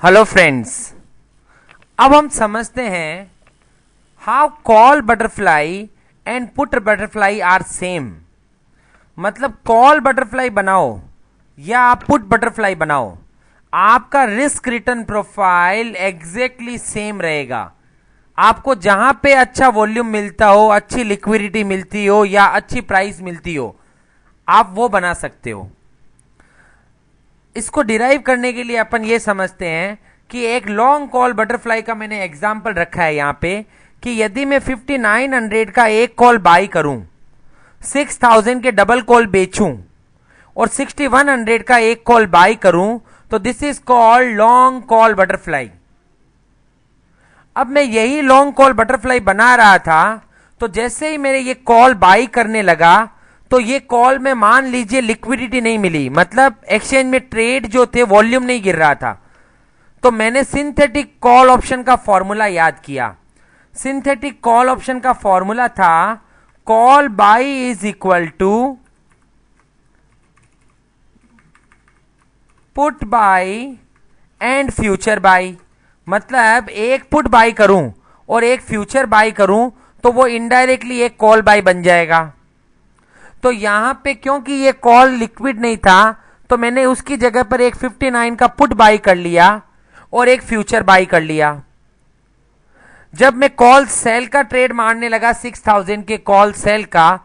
Hello friends, अब हम समझते हैं how call butterfly and put butterfly are same. मतलब कॉल बटरफ्लाई बनाओ या आप पुट बटरफ्लाई बनाओ, आपका risk return profile exactly same रहेगा। आपको जहां पे अच्छा वॉल्यूम मिलता हो, अच्छी लिक्विडिटी मिलती हो या अच्छी प्राइस मिलती हो, आप वो बना सकते हो। इसको डिराइव करने के लिए अपन ये समझते हैं कि एक लॉन्ग कॉल बटरफ्लाई का मैंने एग्जांपल रखा है यहां पे कि यदि मैं 5900 का एक कॉल बाई करूं, 6000 के डबल कॉल बेचूं और 6100 का एक कॉल बाई करूं, तो this is called long call butterfly. अब मैं यही लॉन्ग कॉल बटरफ्लाई बना रहा था, तो जैसे ही मेरे ये कॉल बाई करने लगा, तो ये कॉल में मान लीजिए लिक्विडिटी नहीं मिली, मतलब एक्सचेंज में ट्रेड जो थे वॉल्यूम नहीं गिर रहा था। तो मैंने सिंथेटिक कॉल ऑप्शन का फॉर्मूला याद किया। सिंथेटिक कॉल ऑप्शन का फॉर्मूला था call buy is equal to put buy and future buy. मतलब एक पुट बाई करूं और एक फ्यूचर बाई करूं तो वो इनडायरेक्टली एक कॉल बाई बन जाएगा। तो यहां पे क्योंकि ये कॉल लिक्विड नहीं था, तो मैंने उसकी जगह पर एक 59 का पुट बाई कर लिया और एक फ्यूचर बाई कर लिया। जब मैं कॉल सेल का ट्रेड मारने लगा 6000 के कॉल सेल का,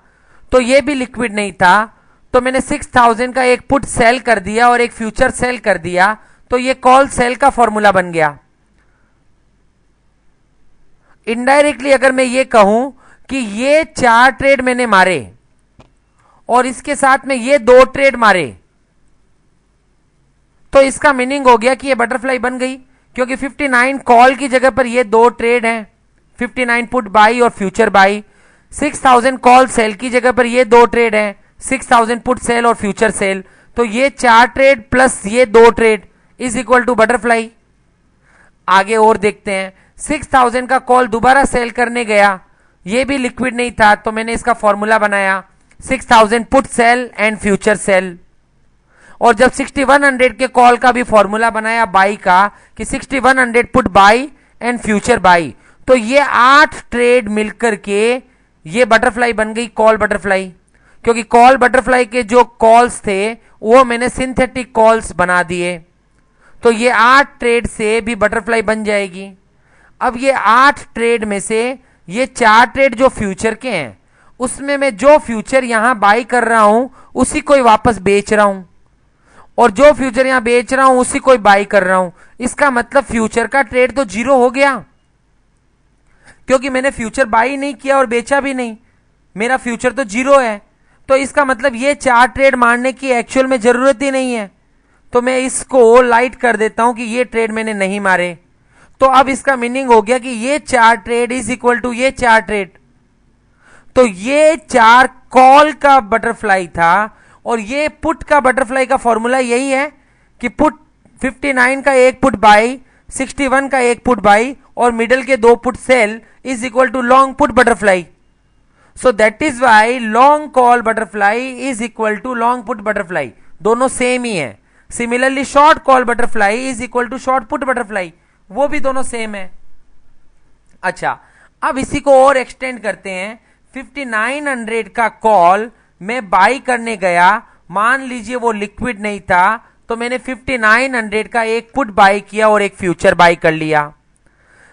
तो ये भी लिक्विड नहीं था, तो मैंने 6000 का एक पुट सेल कर दिया और एक फ्यूचर सेल कर दिया, तो ये कॉल सेल का फॉर्मूला बन गया। इनडायरेक्टली अगर मैं ये कहूं कि ये 4 ट्रेड मैंने मारे और इसके साथ में ये 2 ट्रेड मारे, तो इसका मीनिंग हो गया कि ये बटरफ्लाई बन गई, क्योंकि 59 कॉल की जगह पर ये 2 ट्रेड हैं, 59 पुट बाई और फ्यूचर बाई। 6000 कॉल सेल की जगह पर ये 2 ट्रेड हैं, 6000 पुट सेल और फ्यूचर सेल। तो ये 4 ट्रेड प्लस ये 2 trade is equal to butterfly. आगे और देखते हैं, 6000 का कॉल दोबारा सेल करने गया, ये भी लिक्विड नहीं था, तो मैंने इसका फॉर्मूला बनाया 6000 put cell and future cell. और जब 6100 के कॉल का भी फॉर्मूला बनाया बाई का कि 6100 put buy and future by, तो ये 8 ट्रेड मिलकर के ये बटरफ्लाई बन गई, कॉल बटरफ्लाई। क्योंकि कॉल बटरफ्लाई के जो कॉल्स थे वो मैंने सिंथेटिक कॉल्स बना दिए, तो ये 8 ट्रेड से भी बटरफ्लाई बन जाएगी। अब ये 8 ट्रेड में से ये 4 ट्रेड जो फ्यूचर के हैं, उसमें मैं जो फ्यूचर यहां बाई कर रहा हूं उसी को वापस बेच रहा हूं, और जो फ्यूचर यहां बेच रहा हूं उसी को बाई कर रहा हूं। इसका मतलब फ्यूचर का ट्रेड तो 0 हो गया, क्योंकि मैंने फ्यूचर बाई नहीं किया और बेचा भी नहीं, मेरा फ्यूचर तो 0 है। तो इसका मतलब ये 4 ट्रेड मारने की एक्चुअल में जरूरत ही नहीं है, तो मैं इसको लाइट कर देता हूं कि ये ट्रेड मैंने नहीं मारे। तो अब इसका मीनिंग हो गया कि ये 4 ट्रेड इज इक्वल टू ये 4 ट्रेड। तो ये 4 कॉल का बटरफ्लाई था, और ये पुट का बटरफ्लाई का फॉर्मूला यही है कि पुट 59 का एक पुट बाई, 61 का एक पुट बाई और मिडल के 2 put sell is equal to long put butterfly. So that is why long call butterfly is equal to long put butterfly, दोनों सेम ही है। Similarly short call butterfly is equal to short put butterfly, वो भी दोनों same है। अच्छा, अब इसी को और एक्सटेंड करते हैं। 5900 का कॉल मैं बाई करने गया, मान लीजिए वो लिक्विड नहीं था, तो मैंने 5900 का एक पुट बाई किया और एक फ्यूचर बाई कर लिया।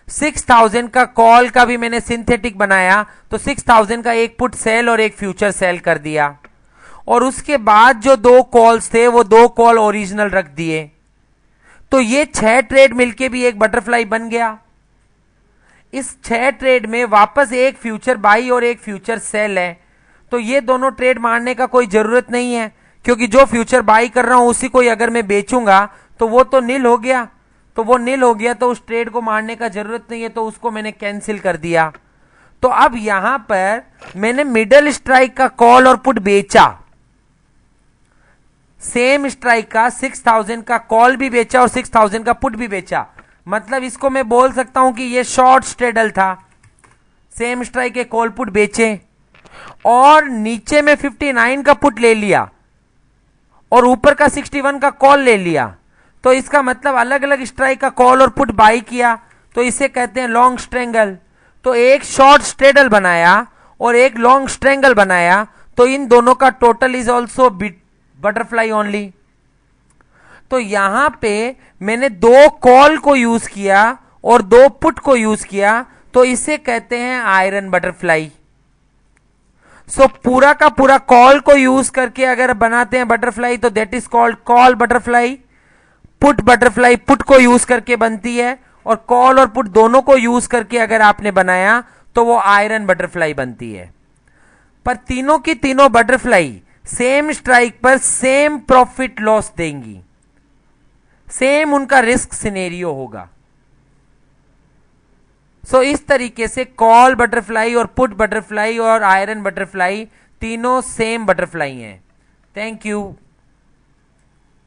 6000 का कॉल का भी मैंने सिंथेटिक बनाया, तो 6000 का एक पुट सेल और एक फ्यूचर सेल कर दिया, और उसके बाद जो 2 कॉल्स थे वो 2 कॉल ओरिजिनल रख दिए। तो ये 6 ट्रेड मिलके भी एक बटरफ्लाई बन गया। इस 6 ट्रेड में वापस एक फ्यूचर बाई और एक फ्यूचर सेल है, तो ये दोनों ट्रेड मारने का कोई जरूरत नहीं है, क्योंकि जो फ्यूचर बाई कर रहा हूं उसी को ही अगर मैं बेचूंगा तो वो तो नील हो गया। तो वो नील हो गया तो उस ट्रेड को मारने का जरूरत नहीं है, तो उसको मैंने कैंसिल कर दिया। तो अब यहां पर मैंने मिडल स्ट्राइक का कॉल और पुट बेचा, सेम स्ट्राइक का 6000 का कॉल भी बेचा और 6000 का पुट भी बेचा। मतलब इसको मैं बोल सकता हूं कि ये शॉर्ट स्ट्रेडल था, सेम स्ट्राइक के कॉल पुट बेचे, और नीचे में 59 का पुट ले लिया और ऊपर का 61 का कॉल ले लिया। तो इसका मतलब अलग अलग स्ट्राइक का कॉल और पुट बाई किया, तो इसे कहते हैं लॉन्ग स्ट्रेंगल। तो एक शॉर्ट स्ट्रेडल बनाया और एक लॉन्ग स्ट्रेंगल बनाया, तो इन दोनों का total is also butterfly only. तो यहां पे मैंने दो कॉल को यूज किया और दो पुट को यूज किया, तो इसे कहते हैं आयरन बटरफ्लाई। सो पूरा का पूरा कॉल को यूज करके अगर बनाते हैं बटरफ्लाई तो that is called call butterfly. Put butterfly put को यूज करके बनती है, और कॉल और पुट दोनों को यूज करके अगर आपने बनाया तो वो आयरन बटरफ्लाई बनती है। पर तीनों की तीनों बटरफ्लाई सेम स्ट्राइक पर सेम प्रॉफिट लॉस देंगी, सेम उनका रिस्क सिनेरियो होगा। सो इस तरीके से कॉल बटरफ्लाई और पुट बटरफ्लाई और आयरन बटरफ्लाई तीनों सेम बटरफ्लाई हैं। Thank you.